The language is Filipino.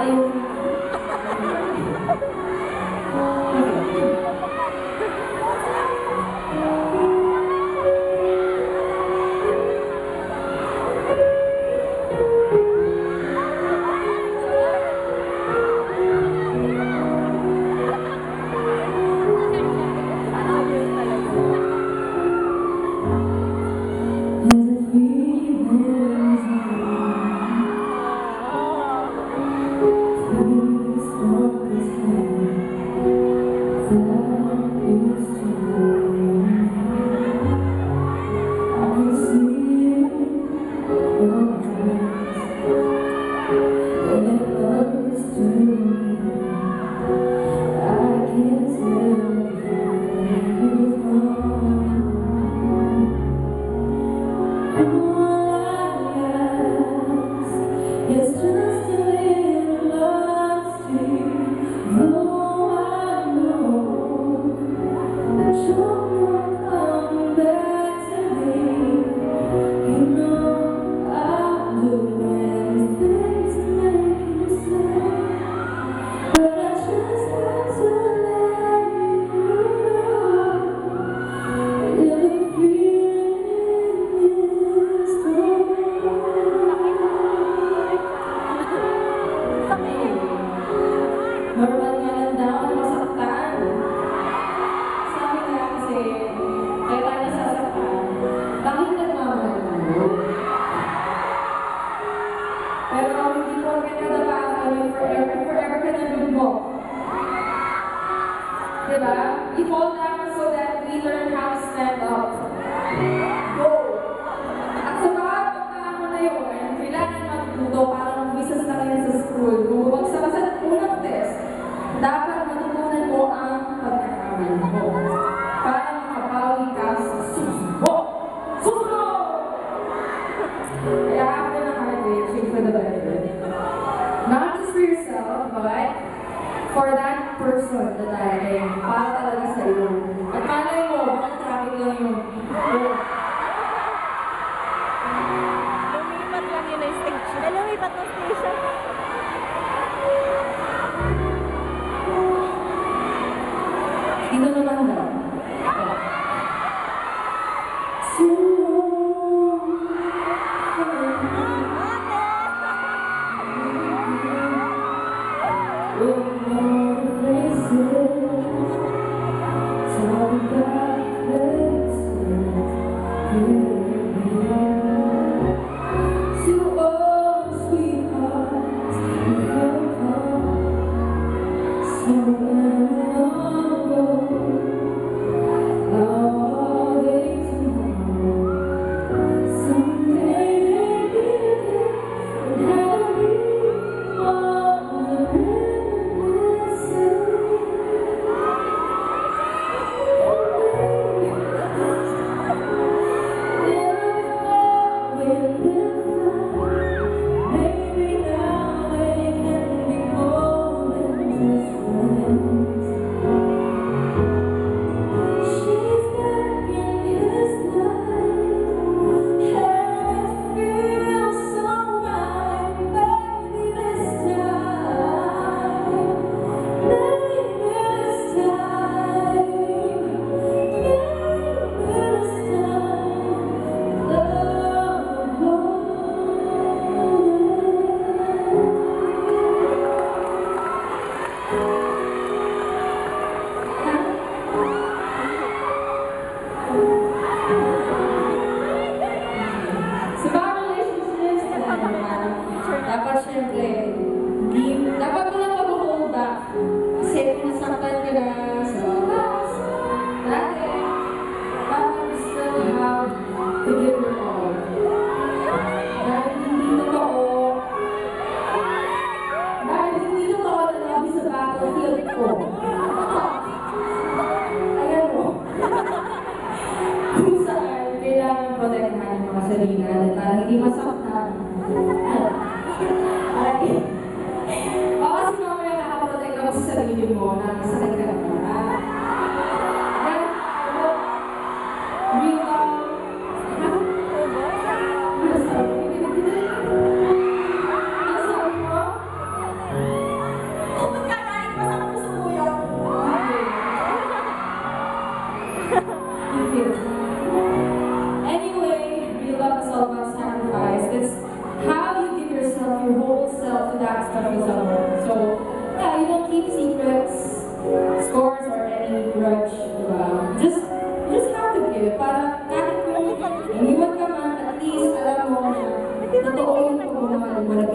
yung... Normal nga lang daw na masaktan. Sabi nga kasi, kaya tayo nasasaktan, bakit nagmamahal mo? Pero hindi po kada bata, forever ka na lumbo. Diba? We fall down so that we learn how to stand up. Go! At sa mga pagkakamo na yun, kailangan matuto para mag-business na kayo sa school. Kung bumagsak ka sa unang test, dapat matutunan mo ang pagkakamali mo para makapawi ka sa susunod. Susunod! Kaya after ng graduation for the better. Not just for yourself, but for that person that ay para talaga sa iyo. At malay mo, baka traffic lang yung lumipat lang yun na station. Lumipat na station. Dito naman daw. Dapat syempre, dapat mo lang mag-hold back. Kasi kung nasaktan ka na sa labas, dati, dapat you still have to give your all. Dahil hindi totoo na nabi sa battlefield ko. Ayan mo. Kung saan, kailangan protektahan yung mga sarili natin para hindi masaktan. Baka si mamaya nakaprotect ako sa sarili mo na masakit ka na. Real love. Ano sabi mo? whole self to that stuff with someone. So, yeah, you don't keep secrets, scores, or any grudge, diba? You just have to give. Para kahit kung iniwan ka man, at least alam mo na totoo yung pagmamahal mo na